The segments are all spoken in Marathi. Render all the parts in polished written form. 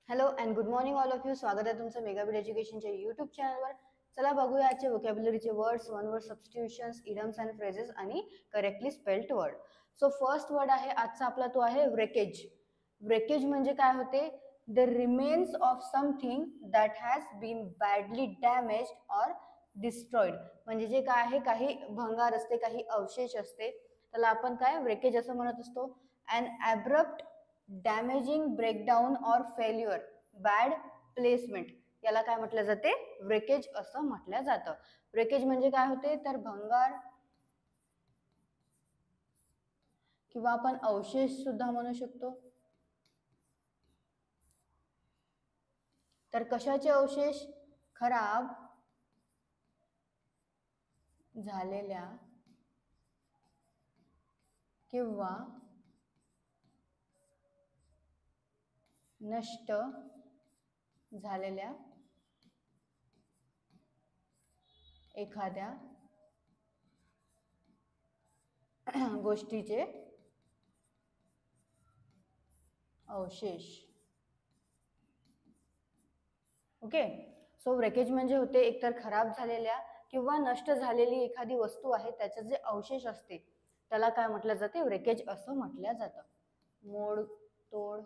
Hello and good morning all of you. स्वागत आहे तुमचं मेगाबिट एज्युकेशनच्या यूट्यूब चॅनलवर. चला बघूया आजचे व्होकॅब्युलरीचे words, one word substitutions, idioms and phrases आणि correctly spelled word. So first word आहे आजचा आपला, तो आहे व्रेकेज. व्रेकेज म्हणजे काय होते? The remains of something that has been badly damaged or destroyed. म्हणजे जे काय आहे, काही भंगार असते, काही अवशेष असते, त्याला आपण काय व्रेकेज असं म्हणत असतो. And abrupt damaging breakdown or failure, bad placement, याला काय म्हटलं जाते? ब्रेकेज असं म्हटलं जातं. ब्रेकेज म्हणजे काय होते? तर भंगार किंवा आपण अवशेष सुद्धा म्हणू शकतो. तर कशाचे अवशेष? खराब झालेल्या किंवा नष्ट झालेल्या एखाद्या गोष्टीचे अवशेष. ओके. सो ब्रेकेज म्हणजे होते एकतर खराब झालेल्या किंवा नष्ट झालेली एखादी वस्तू आहे, त्याचे जे अवशेष असते त्याला काय म्हटलं जाते? ब्रेकेज असं म्हटलं जातं. मोड तोड.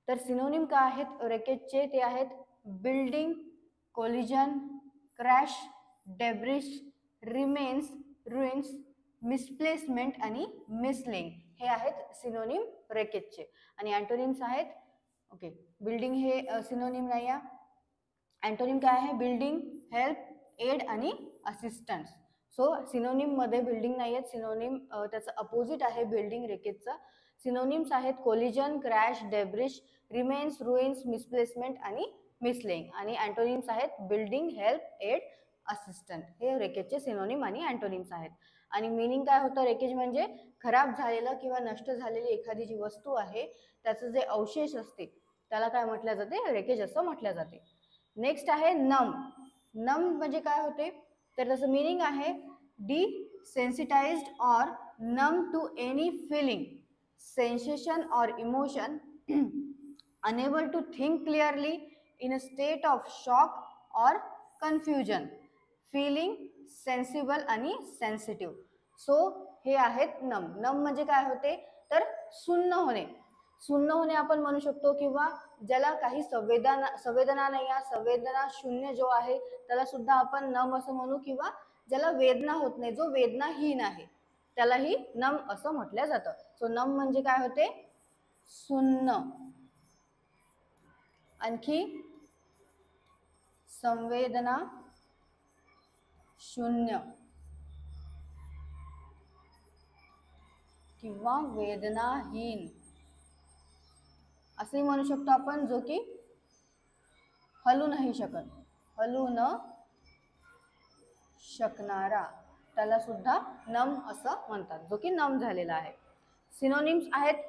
तर सिनोनिम काय आहेत ब्रेकेजचे? ते आहेत building, collision, crash, debris, remains, ruins, misplacement आणि मिसलिंग. हे आहेत सिनोनिम ब्रेकेजचे. आणि अँटोनिम्स आहेत, ओके, बिल्डिंग हे सिनोनिम नाही आहे. अँटोनिम काय आहे? बिल्डिंग, हेल्प, एड आणि असिस्टन्स. सो सिनोनिम मध्ये बिल्डिंग नाही आहेत. सिनोनिम त्याचं अपोजिट आहे बिल्डिंग ब्रेकेजचं. सिनोनिम्स आहेत collision, crash, डेब्रिश, remains, ruins, misplacement आणि मिसलिंग. आणि अँटोनिम्स आहेत बिल्डिंग, हेल्प, एड, असिस्टंट. हे रेकेजचे सिनोनिम आणि अँटोनिम्स आहेत. आणि मिनिंग काय होतं? रेकेज म्हणजे खराब झालेलं किंवा नष्ट झालेली एखादी जी वस्तू आहे त्याचं जे अवशेष असते त्याला काय म्हटलं जाते? रेकेज असं म्हटलं जाते. नेक्स्ट आहे नम. नम म्हणजे काय होते? तर त्याचं मिनिंग आहे desensitised or numb to any feeling, sensation or emotion, unable to think clearly, in a state of shock or confusion, feeling sensible आणि सेन्सिटिव्ह. सो हे आहेत नम. नम म्हणजे काय होते? तर सुन्न होणे. सुन्न होणे आपण म्हणू शकतो, किंवा ज्याला काही संवेदना नाही आहे, संवेदना शून्य जो आहे त्याला सुद्धा आपण नम असं म्हणू, किंवा ज्याला वेदना होत नाही, जो वेदनाहीन आहे त्यालाही नम असं म्हटलं जातं. सो नम म्हणजे काय होते? सुन्न. आणखी संवेदना शून्य किंवा वेदनाहीन असंही म्हणू शकतो आपण, जो की हलू नाही शकत, हलू न शकणारा, त्याला सुद्धा नम असं म्हणतात, जो की नम झालेला आहे. सिनोनिम्स आहेत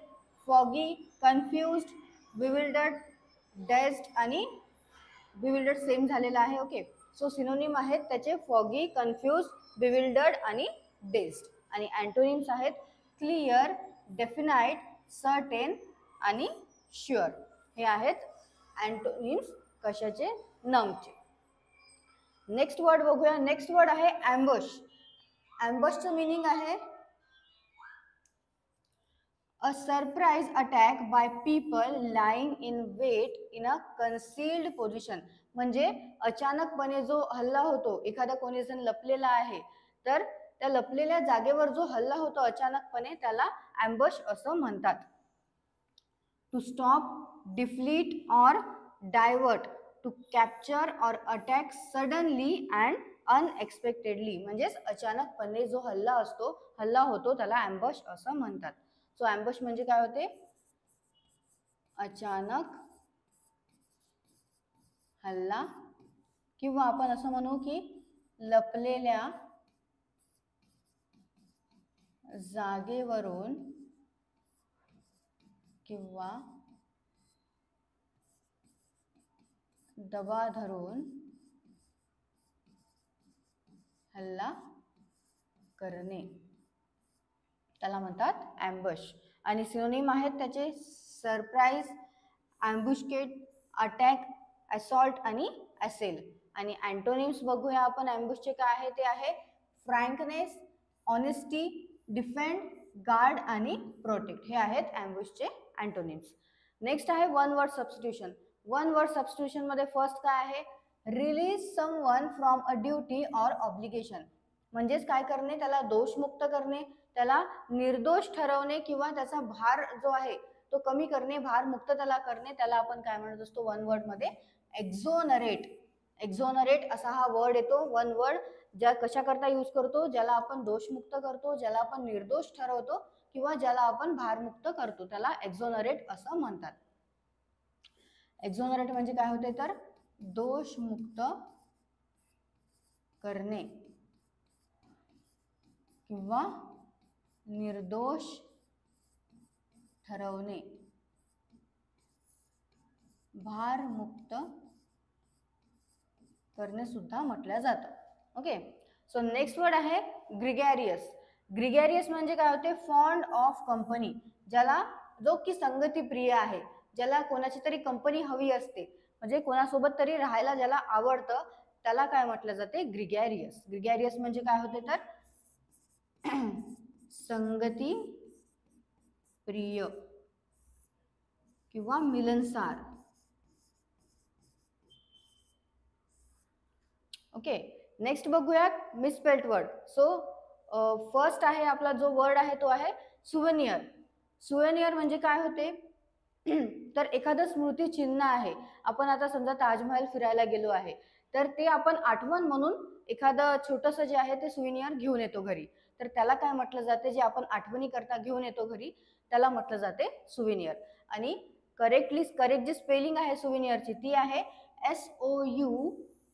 फॉगी, कन्फ्युज्ड, बिविल्डर्ड, डेज्ड आणि बिविल्डर्ड सेम झालेला आहे. ओके. सो सिनोनिम आहेत त्याचे फॉगी, कन्फ्युज्ड, बिविल्डर्ड आणि डेज्ड. आणि अँटोनिम्स आहेत क्लिअर, डेफिनाइट, सर्टेन आणि शुअर. हे आहेत अँटोनिम्स कशाचे? नमचे. नेक्स्ट वर्ड बघूया. नेक्स्ट वर्ड आहे ॲम्बश. ॲम्बशचं मिनिंग आहे a surprise attack by people lying in wait in a concealed position. म्हणजे अचानकपणे जो हल्ला होतो, एखादा कोणी जण लपलेला आहे तर त्या लपलेल्या जागेवर जो हल्ला होतो अचानकपणे त्याला ॲम्बश असं म्हणतात. To stop, deflect or divert, to capture or attack suddenly and unexpectedly. म्हणजेच अचानकपणे जो हल्ला होतो त्याला ॲम्बश असं म्हणतात. सो ॲम्बश म्हणजे काय होते? अचानक हल्ला, किंवा आपण असं म्हणू की लपलेल्या जागेवरून किंवा दबा धरून हल्ला करणे, त्याला म्हणतात ॲम्बश. आणि सिनोनिम आहेत त्याचे सरप्राईज, ॲम्बुशकेड, अटॅक, असॉल्ट आणि असेल. आणि अँटोनिम्स बघूया आपण ॲम्बुशचे काय आहे ते आहे फ्रँकनेस, ऑनेस्टी, डिफेंड, गार्ड आणि प्रोटेक्ट. हे आहेत ॲम्बुशचे अँटोनिम्स. नेक्स्ट आहे one word substitution. One word substitution मध्ये फर्स्ट काय आहे release someone from a duty or obligation. म्हणजेच काय करणे त्याला दोषमुक्त करणे, त्याला निर्दोष ठरवणे किंवा त्याचा भार जो आहे तो कमी करणे, भार मुक्त त्याला करणे, त्याला आपण काय म्हणत असतो वन वर्ड मध्ये एक्झोनरेट. एक्झोनरेट असा हा वर्ड येतो. वन वर्ड ज्या कशा करता यूज करतो, ज्याला आपण दोषमुक्त करतो, ज्याला आपण निर्दोष ठरवतो किंवा ज्याला आपण भारमुक्त करतो त्याला एक्झोनरेट असं म्हणतात. एक्झोनरेट म्हणजे काय होते तर दोषमुक्त करणे किंवा निर्दोष ठरवणे, भारमुक्त करणे सुद्धा म्हटलं जातं. ओके. सो नेक्स्ट वर्ड आहे ग्रिगॅरियस. ग्रिगॅरियस म्हणजे काय होते फॉन्ड ऑफ कंपनी, ज्याला जो की संगती प्रिय आहे, ज्याला कोणाची तरी कंपनी हवी असते, म्हणजे कोणासोबत तरी राहायला ज्याला आवडतं त्याला काय म्हटलं जाते ग्रिगॅरियस. ग्रिगॅरियस म्हणजे काय होते तर संगती प्रिय किंवा मिलनसार. ओके. नेक्स्ट बघूयात मिसस्पेल्ड वर्ड. सो फर्स्ट आहे आपला जो वर्ड आहे तो आहे सुवेनियर. सुवेनियर म्हणजे काय होते तर एखादं स्मृती चिन्ह आहे. आपण आता समजा ताजमहल फिरायला गेलो आहे तर ते आपण आठवण म्हणून एखादं छोटंसं जे आहे ते सुवेनियर घेऊन येतो घरी, तर त्याला काय म्हटलं जाते जे आपण आठवणी करता घेऊन येतो घरी त्याला म्हटलं जाते सुवेनियर. आणि करेक्ट जी स्पेलिंग आहे सुवेनियरची ती आहे SOUVENIR.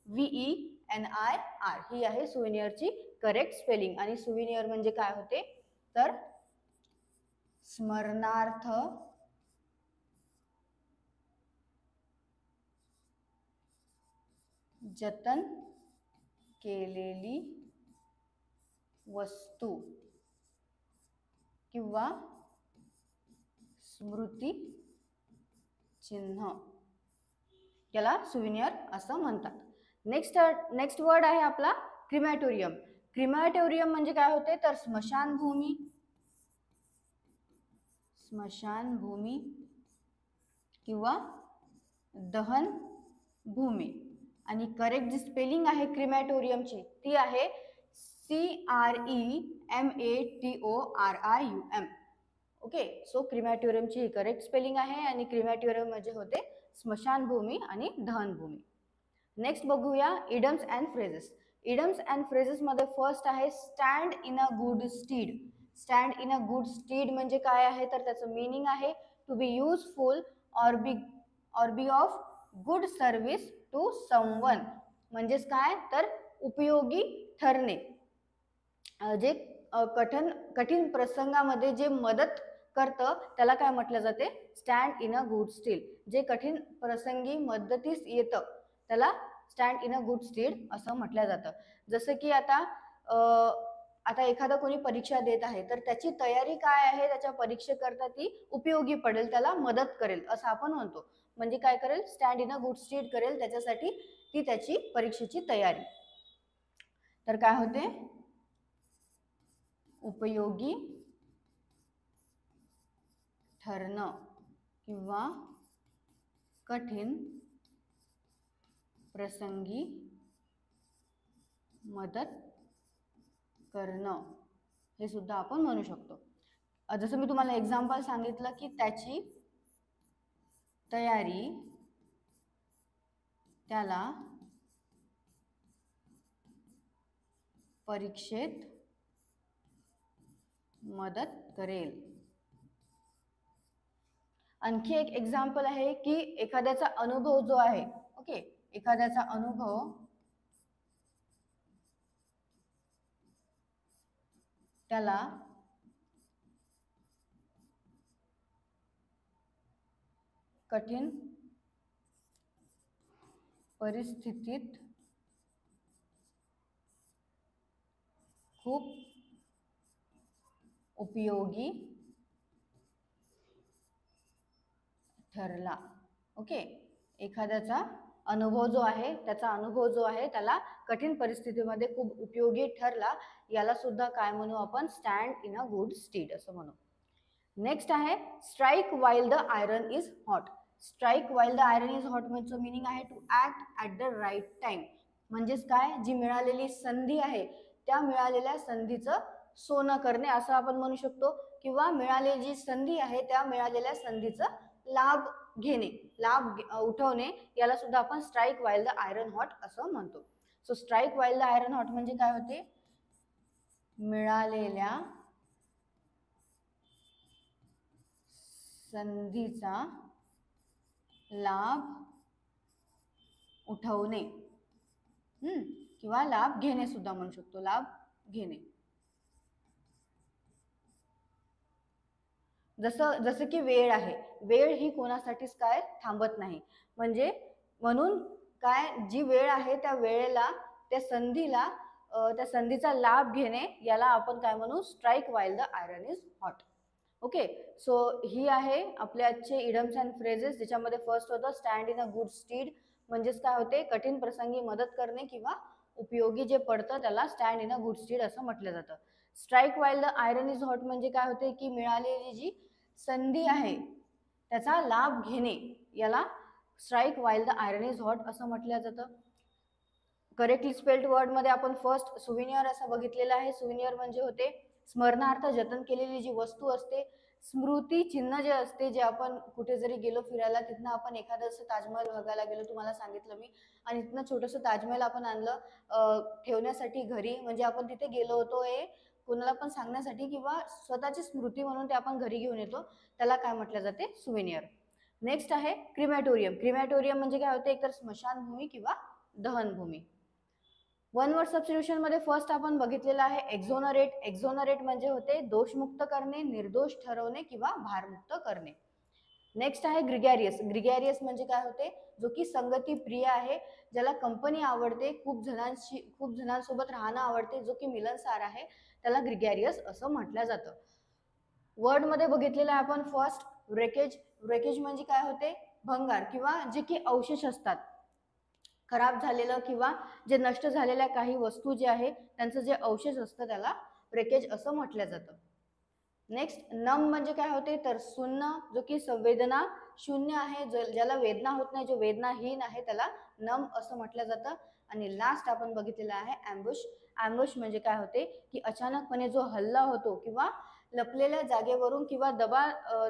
ही आहे सुवेनियरची करेक्ट स्पेलिंग. आणि सुवेनियर म्हणजे काय होते तर स्मरणार्थ जतन केलेली वस्तू किंवा स्मृती चिन्ह, याला सुवेनियर असं म्हणतात. नेक्स्ट वर्ड आहे आपला क्रिमॅटोरियम. क्रिमॅटोरियम म्हणजे काय होते तर स्मशानभूमी किंवा दहन भूमी. आणि करेक्ट जी स्पेलिंग आहे क्रिमॅटोरियमची ती आहे CREMATORIUM. ओके. सो क्रिमॅटोरियमची ही करेक्ट स्पेलिंग आहे आणि क्रिमॅटोरियम म्हणजे होते स्मशानभूमी आणि दहनभूमी. नेक्स्ट बघूया idioms and phrases. Idioms and phrases मध्ये फर्स्ट आहे stand in a good stead. Stand in a good stead म्हणजे काय आहे तर त्याचं मीनिंग आहे to be useful or be of good service to someone. म्हणजेच काय तर उपयोगी ठरणे, जे कठीण प्रसंगामध्ये जे मदत करतं त्याला काय म्हटलं जाते stand in a good stead. जे कठीण प्रसंगी मदतीस येतं त्याला stand in a good stead असं म्हटलं जातं. जसं की आता एखादा कोणी परीक्षा देत आहे तर त्याची तयारी काय आहे, त्याच्या परीक्षेकरता ती उपयोगी पडेल, त्याला मदत करेल असं आपण म्हणतो. म्हणजे काय करेल stand in a good stead करेल, त्याच्यासाठी ती त्याची परीक्षेची तयारी. तर काय होते उपयोगी ठरणं किंवा कठीण प्रसंगी मदत करणं हे सुद्धा आपण म्हणू शकतो. जसं मी तुम्हाला एक्झाम्पल सांगितलं की त्याची तयारी त्याला परीक्षेत मदत करेल. आणखी एक एक्झाम्पल आहे की एखाद्याचा अनुभव जो आहे, ओके, एखाद्याचा अनुभव त्याला कठीण परिस्थितीत खूप उपयोगी ठरला. ओके, एखाद्याचा अनुभव जो आहे, त्याचा अनुभव जो आहे त्याला कठीण परिस्थितीमध्ये खूप उपयोगी ठरला, याला सुद्धा काय म्हणू आपण, stand in a good stead असं म्हणू. नेक्स्ट आहे strike while the iron is hot. Strike while the iron is hot म्हणजे मीनिंग आहे to act at the right time. म्हणजेच काय, जी मिळालेली संधी आहे त्या मिळालेल्या संधीचं सोनं करणे असं आपण म्हणू शकतो, किंवा मिळालेली जी संधी आहे त्या मिळालेल्या संधीचा लाभ घेणे, लाभ उठवणे, याला सुद्धा आपण strike while the iron hot असं म्हणतो. So strike while the iron hot म्हणजे काय होते, मिळालेल्या संधीचा लाभ उठवणे, किंवा लाभ घेणे सुद्धा म्हणू शकतो, लाभ घेणे. जसं की वेळ आहे, वेळ ही कोणासाठीच काय थांबत नाही. म्हणजे म्हणून काय, जी वेळ आहे त्या वेळेला, त्या संधीला, त्या संधीचा लाभ घेणे, याला आपण काय म्हणू, strike while the iron is hot. Okay, so ही आहे आपले आजचे इडम्स अँड फ्रेजेस, ज्याच्यामध्ये फर्स्ट होतं stand in a good stead. म्हणजेच काय होते, कठीण प्रसंगी मदत करणे किंवा उपयोगी जे पडतं त्याला stand in a good stead असं म्हटलं जातं. Strike while the iron is hot म्हणजे काय होते, की मिळालेली जी संधी आहे त्याचा लाभ घेणे, याला strike while the iron is hot असं म्हटलं जातं. करेक्टली स्पेल्ड वर्ड मध्ये आपण फर्स्ट सुविनियर असं बघितलेलं आहे. सुविनियर म्हणजे होते स्मरणार्थ जतन केलेली जी वस्तू असते, स्मृती चिन्ह जे असते, जे आपण कुठे जरी गेलो फिरायला, तिथनं आपण एखादं असं ताजमहल बघायला गेलो, तुम्हाला सांगितलं मी, आणि तिथनं छोटंसं ताजमहल आपण आणलं ठेवण्यासाठी घरी, म्हणजे आपण तिथे गेलो होतो हे कोणाला पण सांगण्यासाठी किंवा स्वतःची स्मृती म्हणून ते आपण घरी घेऊन येतो, त्याला काय म्हटलं जाते, सुविनियर. नेक्स्ट आहे क्रिमॅटोरियम. क्रिमॅटोरियम म्हणजे काय होते, एकतर स्मशानभूमी किंवा दहनभूमी. वन वर्ड सबस्टिट्यूशन मध्ये फर्स्ट आपण बघितलेलं आहे एक्झोनरेट. एक्झोनरेट म्हणजे होते दोषमुक्त करणे, निर्दोष ठरवणे किंवा भारमुक्त करणे. नेक्स्ट आहे ग्रिगॅरियस. ग्रिगॅरियस म्हणजे काय होते, जो की संगती प्रिय आहे, ज्याला कंपनी आवडते, खूप जणांसोबत राहणं आवडते, जो की मिलनसार आहे, त्याला ग्रिगॅरियस असं म्हटलं जातं. वर्ड मध्ये बघितलेलं आहे आपण फर्स्ट व्रेकेज. व्रेकेज म्हणजे काय होते, भंगार किंवा जे की अवशेष असतात, खराब झालेलं किंवा जे नष्ट झालेल्या काही वस्तू जे आहे त्यांचं जे अवशेष असतं त्याला ब्रेकेज असं म्हटलं जातं. नेक्स्ट नम म्हणजे काय होते, तर शून्य, जो की संवेदना शून्य आहे, ज्याला वेदना होत नाही, जो वेदनाहीन आहे, त्याला नम असं म्हटलं जातं. आणि लास्ट आपण बघितलेला आहे ॲम्बुश. ॲम्बुश म्हणजे काय होते, की अचानकपणे जो हल्ला होतो किंवा लपलेल्या जागेवरून किंवा दबा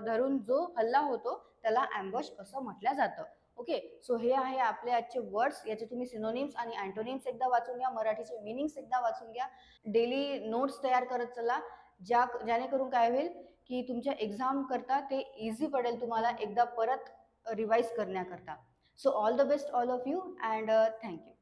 धरून जो हल्ला होतो त्याला ॲम्बुश असं म्हटलं जातं. ओके, सो हे आहे आपले आजचे वर्ड्स. याचे तुम्ही सिनोनिम्स आणि अँटोनिम्स एकदा वाचून घ्या, मराठीचे मिनिंग्स एकदा वाचून घ्या, डेली नोट्स तयार करत चला, जेणेकरून काय होईल की तुमच्या एक्झाम करता ते इझी पडेल तुम्हाला एकदा परत रिवाइज करण्याकरता. So all the best all of you and thank you.